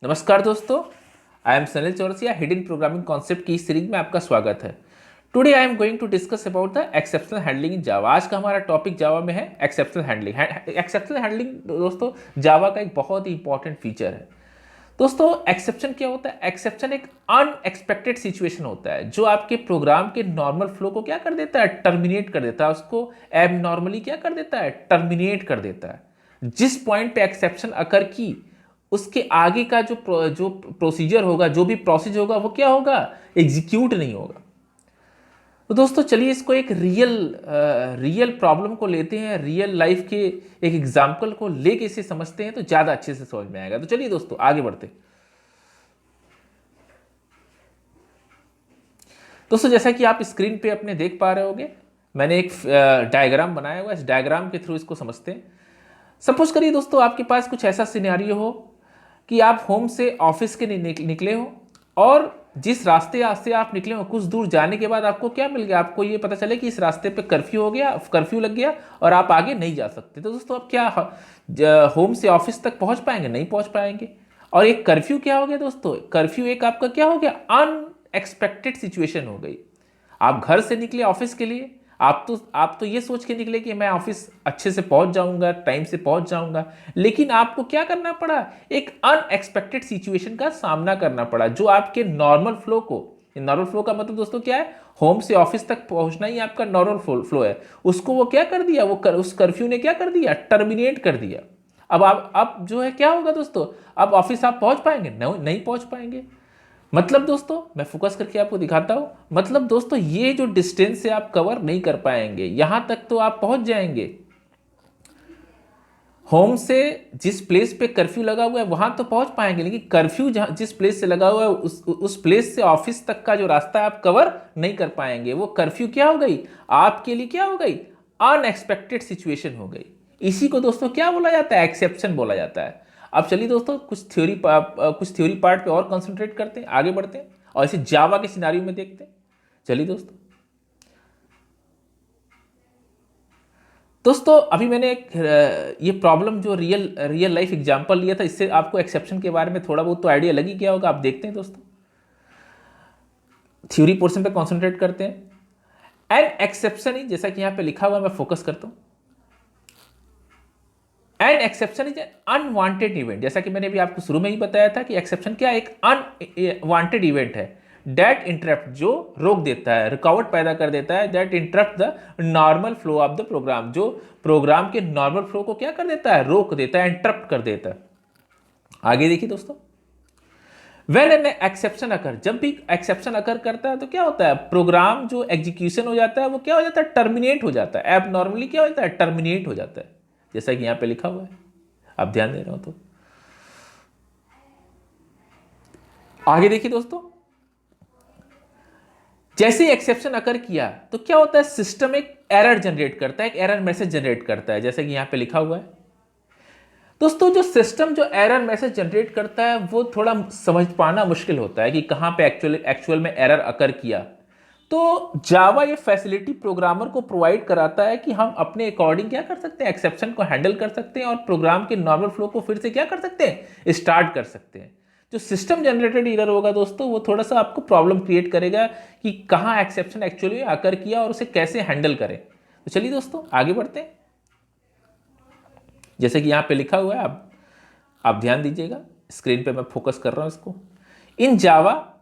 नमस्कार दोस्तों, I am Sanil Chaurasia. Hidden programming concept की इस सीरीज में आपका स्वागत है। Today I am going to discuss about the exceptional handling in Java. आज का हमारा टॉपिक जावा में है एक्सेप्शनल हैंडलिंग। एक्सेप्शनल हैंडलिंग दोस्तों जावा का एक बहुत ही इंपॉर्टेंट फीचर है। दोस्तों एक्सेप्शन क्या होता है? एक्सेप्शन एक अनएक्सपेक्टेड सिचुएशन होता है जो आपके प्रोग्राम के नॉर्मल फ्लो को क्या कर देता है? टर्मिनेट कर देता है। उसको एब नॉर्मली क्या कर देता है? टर्मिनेट कर देता है। जिस पॉइंट पे एक्सेप्शन अकर की उसके आगे का जो प्रोसीजर होगा, जो भी प्रोसेस होगा, वो क्या होगा? एग्जीक्यूट नहीं होगा। तो दोस्तों चलिए इसको एक रियल प्रॉब्लम को लेते हैं, रियल लाइफ के एक एग्जाम्पल को लेके इसे समझते हैं तो ज़्यादा अच्छे से समझ में आएगा। तो चलिए दोस्तों आगे बढ़ते हैं। दोस्तों जैसा कि आप स्क्रीन पे अपने देख पा रहे होगे, मैंने एक डायग्राम बनाया हुआ है। इस डायग्राम के थ्रू इसको समझते हैं। सपोज करिए दोस्तों आपके पास कुछ ऐसा सिनेरियो हो कि आप होम से ऑफिस के निकले हो और जिस रास्ते से आप निकले हो कुछ दूर जाने के बाद आपको क्या मिल गया? आपको ये पता चले कि इस रास्ते पे कर्फ्यू हो गया, कर्फ्यू लग गया और आप आगे नहीं जा सकते। तो दोस्तों आप क्या होम से ऑफिस तक पहुंच पाएंगे? नहीं पहुंच पाएंगे। और एक कर्फ्यू क्या हो गया दोस्तों? कर्फ्यू एक आपका क्या हो गया? अनएक्सपेक्टेड सिचुएशन हो गई। आप घर से निकले ऑफिस के लिए, आप तो ये सोच के निकले कि मैं ऑफिस अच्छे से पहुंच जाऊंगा, टाइम से पहुंच जाऊंगा, लेकिन आपको क्या करना पड़ा? एक अनएक्सपेक्टेड सिचुएशन का सामना करना पड़ा जो आपके नॉर्मल फ्लो का मतलब दोस्तों क्या है? होम से ऑफिस तक पहुंचना ही आपका नॉर्मल फ्लो है। उसको वो क्या कर दिया? उस कर्फ्यू ने क्या कर दिया? टर्मिनेट कर दिया। अब जो है क्या होगा दोस्तों? अब ऑफिस आप पहुंच पाएंगे? नहीं पहुंच पाएंगे। मतलब दोस्तों मैं फोकस करके आपको दिखाता हूं। मतलब दोस्तों ये जो डिस्टेंस है आप कवर नहीं कर पाएंगे। यहां तक तो आप पहुंच जाएंगे, होम से जिस प्लेस पे कर्फ्यू लगा हुआ है वहां तो पहुंच पाएंगे, लेकिन कर्फ्यू जहां जिस प्लेस से लगा हुआ है उस प्लेस से ऑफिस तक का जो रास्ता है आप कवर नहीं कर पाएंगे। वो कर्फ्यू क्या हो गई? आपके लिए क्या हो गई? अनएक्सपेक्टेड सिचुएशन हो गई। इसी को दोस्तों क्या बोला जाता है? एक्सेप्शन बोला जाता है। अब चलिए दोस्तों कुछ थ्योरी पार्ट पे और कंसंट्रेट करते हैं, आगे बढ़ते हैं और इसे जावा के सिनारियो में देखते हैं। चलिए दोस्तों अभी मैंने एक ये प्रॉब्लम जो रियल लाइफ एग्जांपल लिया था, इससे आपको एक्सेप्शन के बारे में थोड़ा बहुत तो आइडिया लग ही गया होगा। आप देखते हैं दोस्तों, थ्योरी पोर्शन पे कंसंट्रेट करते हैं। एन एक्सेप्शन इज, जैसा कि यहां पे लिखा हुआ, मैं फोकस करता हूं। An exception is unwanted event. जैसा कि मैंने अभी आपको शुरू में ही बताया था कि एक्सेप्शन क्या? एक अनवांटेड इवेंट है दैट इंटरप्ट, जो रोक देता है, रुकावट पैदा कर देता है। That interrupt the normal flow of the program, जो प्रोग्राम के नॉर्मल फ्लो को क्या कर देता है? रोक देता है, इंटरप्ट कर देता है। आगे देखिए दोस्तों, वेन एन एक्सेप्शन अकर, जब भी एक्सेप्शन अकर करता है तो क्या होता है? प्रोग्राम जो एग्जीक्यूशन हो जाता है वो क्या हो जाता है? टर्मिनेट हो जाता है। एब नॉर्मली क्या होता है? टर्मिनेट हो जाता है, जैसा कि यहां पे लिखा हुआ है। आप ध्यान दे रहे हो तो आगे देखिए दोस्तों, जैसे ही एक्सेप्शन अकर किया तो क्या होता है? सिस्टम एक एरर जनरेट करता है, एक एरर मैसेज जनरेट करता है, जैसे कि यहां पे लिखा हुआ है। दोस्तों जो सिस्टम जो एरर मैसेज जनरेट करता है वो थोड़ा समझ पाना मुश्किल होता है कि कहां पे एक्चुअल में एरर अकर किया। तो जावा ये फैसिलिटी प्रोग्रामर को प्रोवाइड कराता है कि हम अपने अकॉर्डिंग क्या कर सकते हैं? एक्सेप्शन को हैंडल कर सकते हैं और प्रोग्राम के नॉर्मल फ्लो को फिर से क्या कर सकते हैं? स्टार्ट कर सकते हैं। जो सिस्टम जनरेटेड एरर होगा दोस्तों वो थोड़ा सा आपको प्रॉब्लम क्रिएट करेगा कि कहाँ एक्सेप्शन एक्चुअली आकर किया और उसे कैसे हैंडल करें। तो चलिए दोस्तों आगे बढ़ते हैं। जैसे कि यहाँ पे लिखा हुआ है, आप ध्यान दीजिएगा, स्क्रीन पे मैं फोकस कर रहा हूँ इसको। इन जावा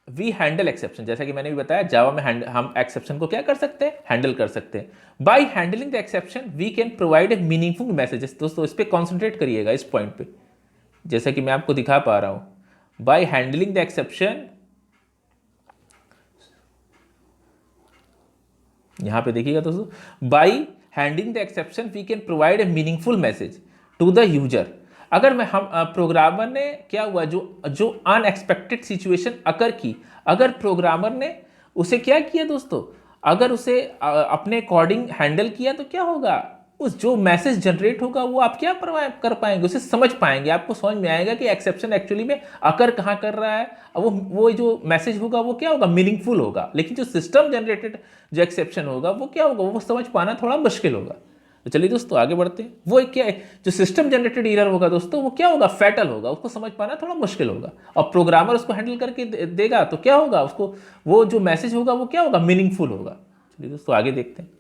वी हैंडल एक्सेप्शन, जैसा कि मैंने भी बताया जावा में हम एक्सेप्शन को क्या कर सकते हैं? हैंडल कर सकते हैं। By handling the exception we can provide a meaningful messages. दोस्तों इस पर कॉन्सेंट्रेट करिएगा, इस पॉइंट पे, जैसा कि मैं आपको दिखा पा रहा हूं। बाय हैंडलिंग द एक्सेप्शन, यहां पे देखिएगा दोस्तों, by handling the exception we can provide a meaningful message to the user. अगर मैं हम प्रोग्रामर ने क्या हुआ, जो अनएक्सपेक्टेड सिचुएशन अकर की, अगर प्रोग्रामर ने उसे क्या किया दोस्तों? अगर उसे अपने अकॉर्डिंग हैंडल किया तो क्या होगा? उस जो मैसेज जनरेट होगा वो आप क्या कर पाएंगे? उसे समझ पाएंगे, आपको समझ में आएगा कि एक्सेप्शन एक्चुअली में अकर कहाँ कर रहा है। वो जो मैसेज होगा वो क्या होगा? मीनिंगफुल होगा। लेकिन जो सिस्टम जनरेटेड जो एक्सेप्शन होगा वो क्या होगा? वो समझ पाना थोड़ा मुश्किल होगा। तो चलिए दोस्तों आगे बढ़ते हैं। वो क्या है, जो सिस्टम जनरेटेड एरर होगा दोस्तों, वो क्या होगा, फैटल होगा, उसको समझ पाना थोड़ा मुश्किल होगा, और प्रोग्रामर उसको हैंडल करके देगा तो क्या होगा, उसको वो जो मैसेज होगा वो क्या होगा, मीनिंगफुल होगा। चलिए दोस्तों आगे देखते हैं।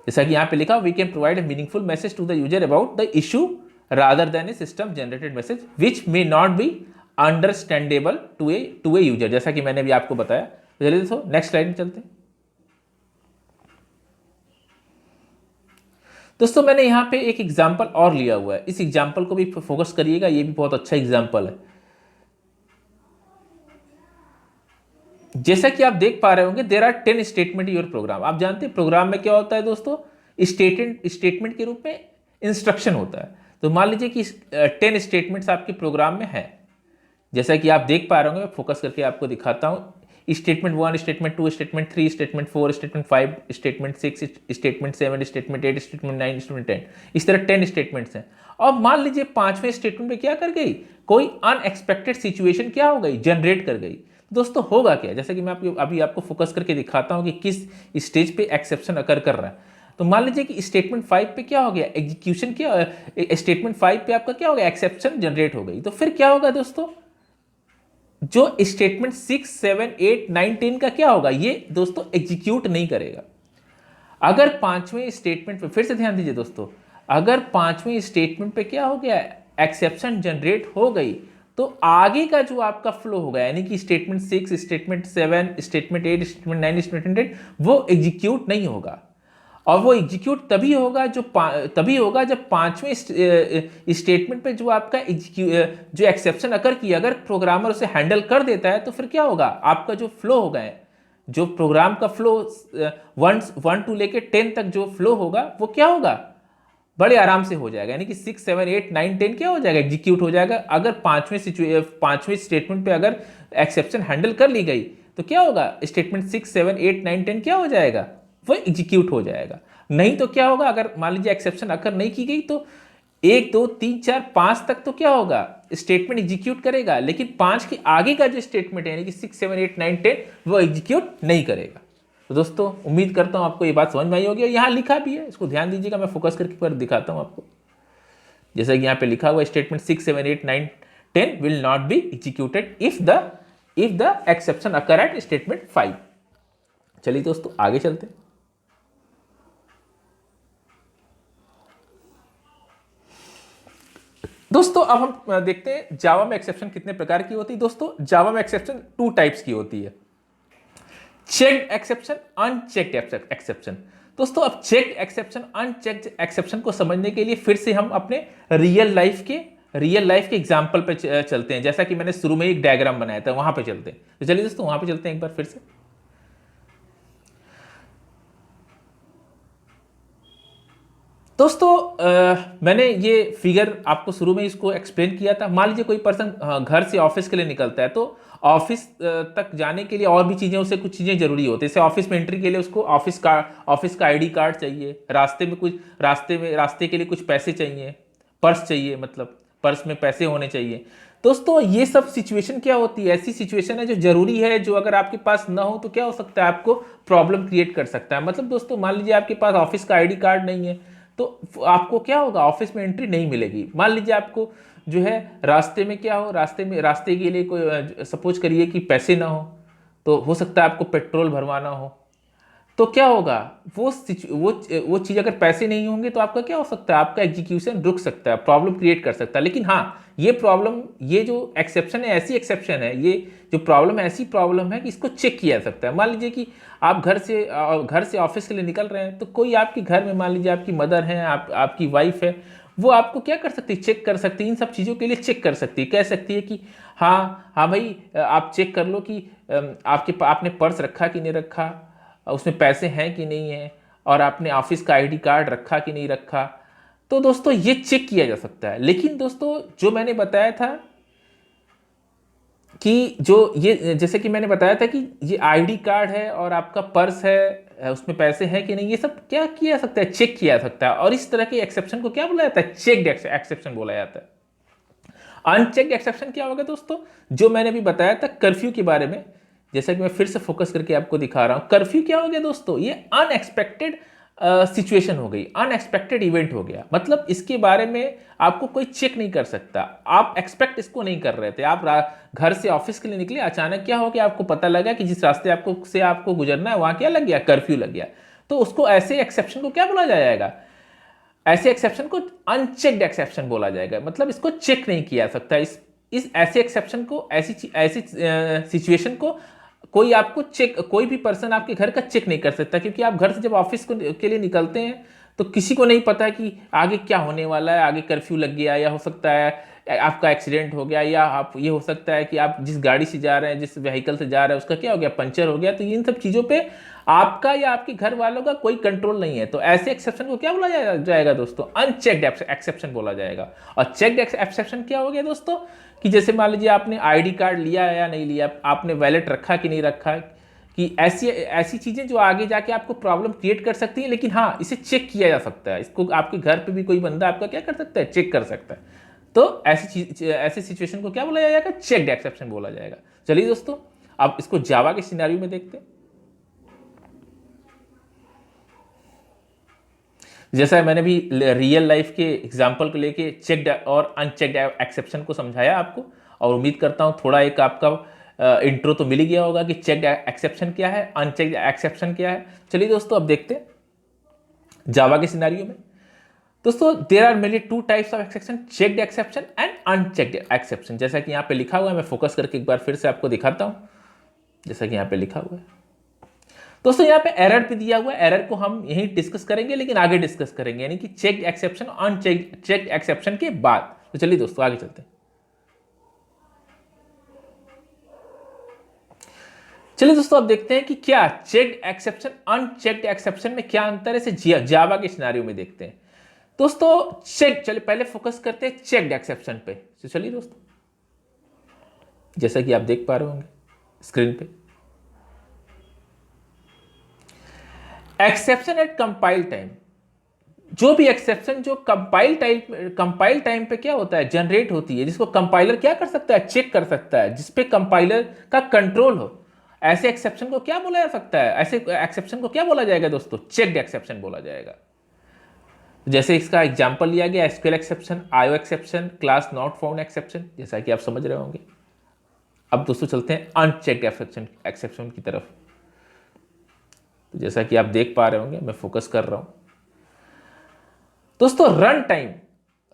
जैसा कि यहाँ पे लिखा, we can provide a meaningful message to the user about the issue rather than a system generated message which may not be understandable to a user, जैसा कि मैंने भी आपको बताया। चलिए दोस्तों नेक्स्ट स्लाइड में चलते हैं। दोस्तों मैंने यहाँ पे एक एग्जाम्पल और लिया हुआ है, इस एग्जाम्पल को भी फोकस करिएगा, ये भी बहुत अच्छा एग्जाम्पल है। जैसा कि आप देख पा रहे होंगे, there are 10 statement your program. आप जानते हैं प्रोग्राम में क्या होता है दोस्तों, स्टेटमेंट के रूप में इंस्ट्रक्शन होता है। तो मान लीजिए कि 10 स्टेटमेंट्स आपके प्रोग्राम में है। जैसा कि आप देख पा रहे होंगे, मैं फोकस करके आपको दिखाता हूँ। Statement 1, statement 2, statement 3, statement 4, statement 5, statement 6, statement 7, statement 8, statement 9, statement 10, इस तरह 10 स्टेटमेंट्स हैं। और मान लीजिए 5वें स्टेटमेंट में क्या कर गई, कोई अनएक्सपेक्टेड सिचुएशन क्या हो गई, जनरेट कर गई। दोस्तों होगा क्या, जैसे कि मैं अभी आपको फोकस करके दिखाता हूं कि किस स्टेज पे एक्सेप्शन अकर कर रहा है। तो मान लीजिए कि स्टेटमेंट 5 पे क्या हो गया, एग्जीक्यूशन क्या, स्टेटमेंट 5 पे आपका क्या हो गया, एक्सेप्शन जनरेट हो गई। तो फिर क्या होगा दोस्तों, जो स्टेटमेंट 6, 7, 8, 9, 10 का क्या होगा, ये दोस्तों एग्जीक्यूट नहीं करेगा। अगर 5वें स्टेटमेंट पे, फिर से ध्यान दीजिए दोस्तों, अगर 5वें स्टेटमेंट पे क्या हो गया, एक्सेप्शन जनरेट हो गई, तो आगे का जो आपका फ्लो होगा, यानी कि statement 6, statement 7, statement 8, statement 9, statement 10, वो एग्जीक्यूट नहीं होगा। और वो एग्जीक्यूट तभी होगा जब 5वें स्टेटमेंट पे जो आपका जो एक्सेप्शन अकर किया, अगर प्रोग्रामर उसे हैंडल कर देता है, तो फिर क्या होगा, आपका जो फ्लो होगा, जो प्रोग्राम का फ्लो 1 टू लेके 10 तक जो फ्लो होगा, वो क्या होगा, बड़े आराम से हो जाएगा। यानी कि 6, 7, 8, 9, 10 क्या हो जाएगा, एग्जीक्यूट हो जाएगा। अगर 5वें स्टेटमेंट पे अगर एक्सेप्शन हैंडल कर ली गई, तो क्या होगा, स्टेटमेंट 6, 7, 8, 9, 10 क्या हो जाएगा, वो एग्जीक्यूट हो जाएगा। नहीं तो क्या होगा, अगर मान लीजिए एक्सेप्शन अकर नहीं की गई, तो 1, 2, 3, 4, 5 तक तो क्या होगा, स्टेटमेंट एग्जीक्यूट करेगा, लेकिन 5 के आगे का जो स्टेटमेंट है, यानी कि 6, 7, 8, 9, 10, वो एग्जीक्यूट नहीं करेगा। तो दोस्तों उम्मीद करता हूं आपको ये बात समझ में आई होगी। यहां लिखा भी है, इसको ध्यान दीजिएगा, मैं फोकस करके पर दिखाता हूं आपको। जैसा कि यहां पे लिखा हुआ, statement 6, 7, 8, 9, 10 will not be executed if the exception occur at statement 5। चलिए दोस्तों आगे चलते हैं। दोस्तों अब हम देखते हैं जावा में एक्सेप्शन कितने प्रकार की होती है। दोस्तों जावा में एक्सेप्शन 2 टाइप्स की होती है, चेक्ड एक्सेप्शन, अनचेक्ड एक्सेप्शन। दोस्तों अब चेक्ड एक्सेप्शन, अनचेक्ड एक्सेप्शन को समझने के लिए फिर से हम अपने रियल लाइफ के एग्जांपल पे चलते हैं। जैसा कि मैंने शुरू में एक डायग्राम बनाया था, वहां पे चलते हैं। तो चलिए दोस्तों वहां पे चलते हैं एक बार फिर से। दोस्तों मैंने ये फिगर आपको शुरू में इसको एक्सप्लेन किया था। मान लीजिए कोई पर्सन घर से ऑफिस के लिए निकलता है, तो ऑफिस तक जाने के लिए और भी चीज़ें, उसे कुछ चीज़ें जरूरी होती है। जैसे ऑफिस में एंट्री के लिए उसको ऑफिस का आईडी कार्ड चाहिए, रास्ते के लिए कुछ पैसे चाहिए, पर्स चाहिए, मतलब पर्स में पैसे होने चाहिए। दोस्तों ये सब सिचुएशन क्या होती है, ऐसी सिचुएशन है जो जरूरी है, जो अगर आपके पास ना हो तो क्या हो सकता है, आपको प्रॉब्लम क्रिएट कर सकता है। मतलब दोस्तों मान लीजिए आपके पास ऑफिस का आईडी कार्ड नहीं है, तो आपको क्या होगा, ऑफिस में एंट्री नहीं मिलेगी। मान लीजिए आपको जो है रास्ते में क्या हो, रास्ते के लिए कोई सपोज करिए कि पैसे ना हो, तो हो सकता है आपको पेट्रोल भरवाना हो, तो क्या होगा, वो चीज़ अगर पैसे नहीं होंगे तो आपका क्या हो सकता है, आपका एग्जीक्यूशन रुक सकता है, प्रॉब्लम क्रिएट कर सकता है। लेकिन हाँ, ये जो एक्सेप्शन है, ऐसी एक्सेप्शन है, ये जो प्रॉब्लम है, ऐसी प्रॉब्लम है कि इसको चेक किया जा सकता है। मान लीजिए कि आप घर से ऑफिस के लिए निकल रहे हैं, तो कोई आपके घर में, मान लीजिए आपकी मदर है, आपकी वाइफ है, वो आपको क्या कर सकती है, चेक कर सकती है, इन सब चीज़ों के लिए चेक कर सकती है। कह सकती है कि हाँ भाई, आप चेक कर लो कि आपने पर्स रखा कि नहीं रखा, उसमें पैसे हैं कि नहीं है, और आपने ऑफिस का आईडी कार्ड रखा कि नहीं रखा। तो दोस्तों ये चेक किया जा सकता है। लेकिन दोस्तों जो मैंने बताया था कि जैसे कि मैंने बताया था कि ये आईडी कार्ड है और आपका पर्स है, उसमें पैसे हैं कि नहीं, ये सब क्या किया जा सकता है, चेक किया जा सकता है। और इस तरह के एक्सेप्शन को क्या बोला जाता है, चेक्ड एक्सेप्शन बोला जाता है। अनचेक्ड एक्सेप्शन क्या होगा दोस्तों, जो मैंने अभी बताया था कर्फ्यू के बारे में, जैसा कि मैं फिर से फोकस करके आपको दिखा रहा हूं। कर्फ्यू क्या हो गया दोस्तों, ये अनएक्सपेक्टेड सिचुएशन हो गई, अनएक्सपेक्टेड इवेंट हो गया, मतलब इसके बारे में आपको कोई चेक नहीं कर सकता, आप एक्सपेक्ट इसको नहीं कर रहे थे, आप घर से ऑफिस के लिए निकले, अचानक क्या हो गया, आपको पता लगा कि जिस रास्ते आपको गुजरना है वहां क्या लग गया, कर्फ्यू लग गया। तो उसको ऐसे एक्सेप्शन को क्या बोला जाएगा, ऐसे एक्सेप्शन को अनचेक्ड एक्सेप्शन बोला जाएगा, मतलब इसको चेक नहीं किया जा सकता। इस ऐसे एक्सेप्शन को, ऐसी सिचुएशन को कोई भी पर्सन आपके घर का चेक नहीं कर सकता, क्योंकि आप घर से जब ऑफिस के लिए निकलते हैं तो किसी को नहीं पता कि आगे क्या होने वाला है, आगे कर्फ्यू लग गया, या हो सकता है आपका एक्सीडेंट हो गया, या आप ये हो सकता है कि आप जिस गाड़ी से जा रहे हैं, जिस व्हीकल से जा रहे हैं, उसका क्या हो गया, पंचर हो गया। तो इन सब चीज़ों पे आपका या आपके घर वालों का कोई कंट्रोल नहीं है। तो ऐसे एक्सेप्शन को क्या बोला जाएगा दोस्तों, अनचेक्ड एक्सेप्शन बोला जाएगा। और चेक्ड एक्सेप्शन क्या हो गया दोस्तों, कि जैसे मान लीजिए आपने आईडी कार्ड लिया या नहीं लिया, आपने वैलेट रखा कि नहीं रखा, कि ऐसी चीजें जो आगे जाके आपको प्रॉब्लम क्रिएट कर सकती है, लेकिन हाँ इसे चेक किया जा सकता है, इसको आपके घर पे भी कोई बंदा आपका क्या कर सकता है, चेक कर सकता है। तो ऐसी सिचुएशन को क्या बोला जाएगा, चेक्ड एक्सेप्शन बोला जाएगा। चलिए दोस्तों, अब इसको जावा के सिनेरियो में देखते हैं। जैसा मैंने भी रियल लाइफ के एग्जाम्पल को लेके चेक्ड और अनचेक्ड एक्सेप्शन को समझाया आपको, और उम्मीद करता हूं थोड़ा एक आपका इंट्रो तो मिल ही गया होगा कि चेक्ड एक्सेप्शन क्या है, अनचेक्ड एक्सेप्शन क्या है। चलिए दोस्तों, अब देखते हैं जावा के सिनेरियो में। दोस्तों, there are mainly two types of exception, checked exception and unchecked exception. जैसा कि यहाँ पे लिखा हुआ है, मैं फोकस करके एक बार फिर से आपको दिखाता हूं, जैसा कि यहाँ पे लिखा हुआ है। दोस्तों, यहाँ पे एरर पे दिया हुआ है, एरर को हम यहीं डिस्कस करेंगे, लेकिन आगे डिस्कस करेंगे, यानी कि चेक्ड एक्सेप्शन, अनचेक्ड एक्सेप्शन के बाद। तो चलिए दोस्तों, आगे चलते हैं। चलिए दोस्तों, अब देखते हैं कि क्या चेक्ड एक्सेप्शन अनचेक्ड एक्सेप्शन में क्या अंतर है, इसे जावा के सिनेरियो में देखते हैं। दोस्तों, चलिए पहले फोकस करते हैं चेक्ड एक्सेप्शन पे। तो चलिए दोस्तों, जैसा कि आप देख पा रहे होंगे स्क्रीन पे, एक्सेप्शन एट कंपाइल टाइम, जो भी एक्सेप्शन जो कंपाइल टाइम पे क्या होता है, जनरेट होती है, जिसको कंपाइलर क्या कर सकता है, चेक कर सकता है, जिसपे कंपाइलर का कंट्रोल हो, ऐसे एक्सेप्शन को क्या बोला जा सकता है, ऐसे एक्सेप्शन को क्या बोला जाएगा दोस्तों, चेक्ड एक्सेप्शन बोला जाएगा। जैसे इसका एग्जांपल लिया गया, SQL exception, IO exception, class not found exception, जैसा कि आप समझ रहे होंगे। अब दोस्तों चलते हैं अनचेक्ड एक्सेप्शन की तरफ। तो जैसा कि आप देख पा रहे होंगे, मैं फोकस कर रहा हूं दोस्तों।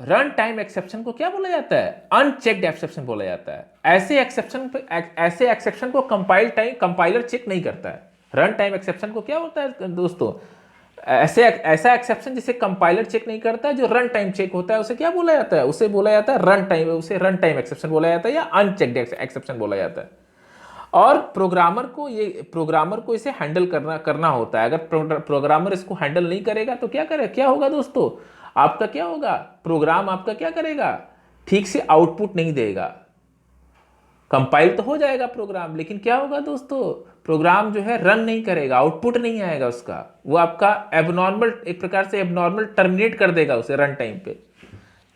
रन टाइम एक्सेप्शन को क्या बोला जाता है, अनचेक्ड एक्सेप्शन बोला जाता है। ऐसे एक्सेप्शन को कंपाइलर चेक नहीं करता है। रन टाइम एक्सेप्शन को क्या होता है दोस्तों, ऐसा एक्सेप्शन जिसे कंपाइलर चेक नहीं करता है, जो रन टाइम चेक होता है, उसे क्या बोला जाता है, उसे बोला जाता है रन टाइम एक्सेप्शन बोला जाता है, या अनचेक्ड एक्सेप्शन बोला जाता है। और प्रोग्रामर को इसे हैंडल करना होता है। अगर प्रोग्रामर इसको हैंडल नहीं करेगा तो क्या होगा दोस्तों, आपका क्या होगा, प्रोग्राम आपका क्या करेगा, ठीक से आउटपुट नहीं देगा। कंपाइल तो हो जाएगा प्रोग्राम, लेकिन क्या होगा दोस्तों, प्रोग्राम जो है रन नहीं करेगा, आउटपुट नहीं आएगा उसका, वो आपका एक प्रकार से एबनॉर्मल टर्मिनेट कर देगा उसे रन टाइम पे।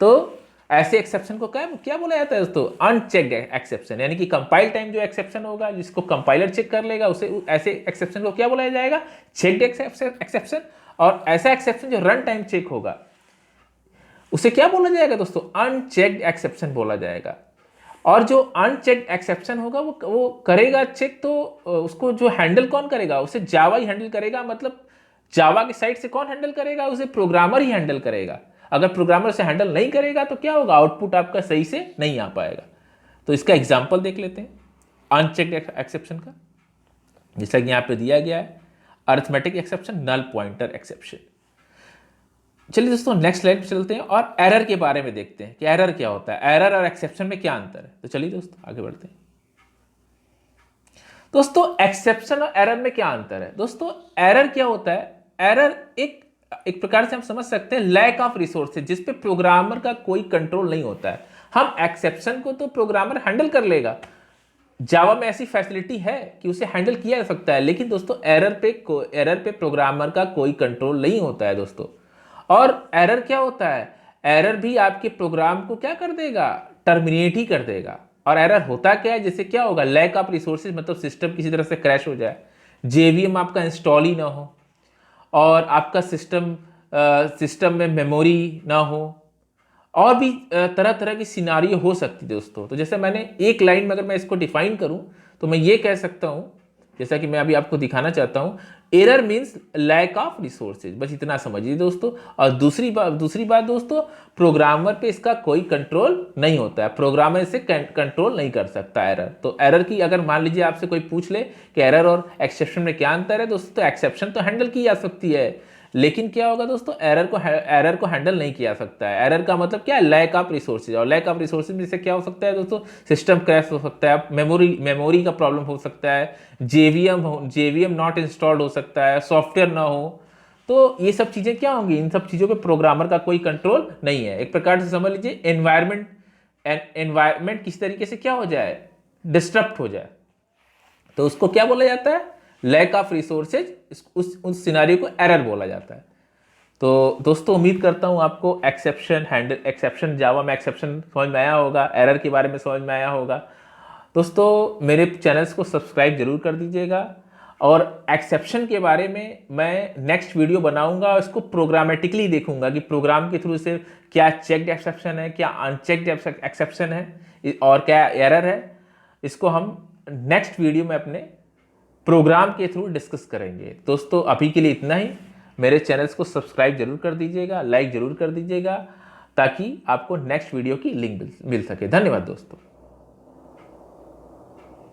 तो ऐसे एक्सेप्शन को क्या बोला जाता है दोस्तों, अनचेक्ड एक्सेप्शन, यानी कि कंपाइल टाइम जो एक्सेप्शन होगा, जिसको कंपाइलर चेक कर लेगा, उसे ऐसे एक्सेप्शन को क्या बोला जाएगा, चेक्ड एक्सेप्शन। और ऐसा एक्सेप्शन जो रन टाइम चेक होगा, उसे क्या बोला जाएगा दोस्तों, अनचेक्ड एक्सेप्शन बोला जाएगा। और जो अनचेक्ड एक्सेप्शन होगा वो करेगा चेक, तो उसको जो हैंडल कौन करेगा, उसे जावा ही हैंडल करेगा। मतलब जावा की साइड से कौन हैंडल करेगा, उसे प्रोग्रामर ही हैंडल करेगा। अगर प्रोग्रामर से हैंडल नहीं करेगा तो क्या होगा, आउटपुट आपका सही से नहीं आ पाएगा। तो इसका एग्जांपल देख लेते हैं अनचेक्ड एक्सेप्शन का, जैसा कि यहां पे दिया गया है, arithmetic exception, null pointer exception. चलिए दोस्तों, नेक्स्ट स्लाइड पे चलते हैं और एरर के बारे में देखते हैं कि एरर क्या होता है, एरर और एक्सेप्शन में क्या अंतर है। तो चलिए दोस्तों, आगे बढ़ते हैं। दोस्तों, एक्सेप्शन और एरर में क्या अंतर है दोस्तों, एरर क्या होता है, एरर एक प्रकार से हम समझ सकते हैं लैक ऑफ रिसोर्सेज, जिस पे प्रोग्रामर का कोई कंट्रोल नहीं होता है। हम एक्सेप्शन को तो प्रोग्रामर हैंडल कर लेगा, जावा में ऐसी फैसिलिटी है कि उसे हैंडल किया जा सकता है, लेकिन दोस्तों एरर पे प्रोग्रामर का कोई कंट्रोल नहीं होता है दोस्तों। और एरर क्या होता है, एरर भी आपके प्रोग्राम को क्या कर देगा, टर्मिनेट ही कर देगा। और एरर होता क्या है, जैसे क्या होगा, लैक ऑफ रिसोर्सेज, मतलब सिस्टम किसी तरह से क्रैश हो जाए, जेवीएम आपका इंस्टॉल ही ना हो, और आपका सिस्टम में मेमोरी ना हो, और भी तरह तरह की सिनारियो हो सकती है दोस्तों। तो जैसे मैंने एक लाइन में अगर मैं इसको डिफाइन करूं तो मैं ये कह सकता हूं, जैसा कि मैं अभी आपको दिखाना चाहता हूं, error means lack of resources, बस इतना समझिए दोस्तों। और दूसरी बात दोस्तों, प्रोग्रामर पे इसका कोई कंट्रोल नहीं होता है, प्रोग्रामर इसे कंट्रोल नहीं कर सकता एरर। तो एरर की अगर मान लीजिए आपसे कोई पूछ ले कि एरर और एक्सेप्शन में क्या अंतर है दोस्तों, तो एक्सेप्शन तो हैंडल की जा सकती है, लेकिन क्या होगा दोस्तों, एरर को हैंडल नहीं किया सकता है। एरर का मतलब क्या है, लैक ऑफ रिसोर्सेज, और लैक ऑफ रिसोर्सेज में से क्या हो सकता है दोस्तों, सिस्टम क्रैश हो सकता है, मेमोरी का प्रॉब्लम हो सकता है, जेवीएम नॉट इंस्टॉल्ड हो सकता है, सॉफ्टवेयर ना हो। तो ये सब चीजें क्या होंगी, इन सब चीजों पे प्रोग्रामर का कोई कंट्रोल नहीं है। एक प्रकार से समझ लीजिए एनवायरमेंट किस तरीके से क्या हो जाए, डिस्टर्ब हो जाए, तो उसको क्या बोला जाता है, लैक ऑफ रिसोर्सेज, उस सिनारियो को एरर बोला जाता है। तो दोस्तों उम्मीद करता हूं आपको एक्सेप्शन जावा में एक्सेप्शन समझ में आया होगा, एरर के बारे में समझ में आया होगा। दोस्तों मेरे चैनल्स को सब्सक्राइब जरूर कर दीजिएगा, और एक्सेप्शन के बारे में मैं नेक्स्ट वीडियो बनाऊंगा, और इसको प्रोग्रामेटिकली देखूंगा कि प्रोग्राम के थ्रू से क्या चेक्ड एक्सेप्शन है, क्या अनचेक्ड एक्सेप्शन है, और क्या एरर है। इसको हम नेक्स्ट वीडियो में अपने प्रोग्राम के थ्रू डिस्कस करेंगे। दोस्तों अभी के लिए इतना ही। मेरे चैनल्स को सब्सक्राइब जरूर कर दीजिएगा, लाइक जरूर कर दीजिएगा, ताकि आपको नेक्स्ट वीडियो की लिंक मिल सके। धन्यवाद दोस्तों।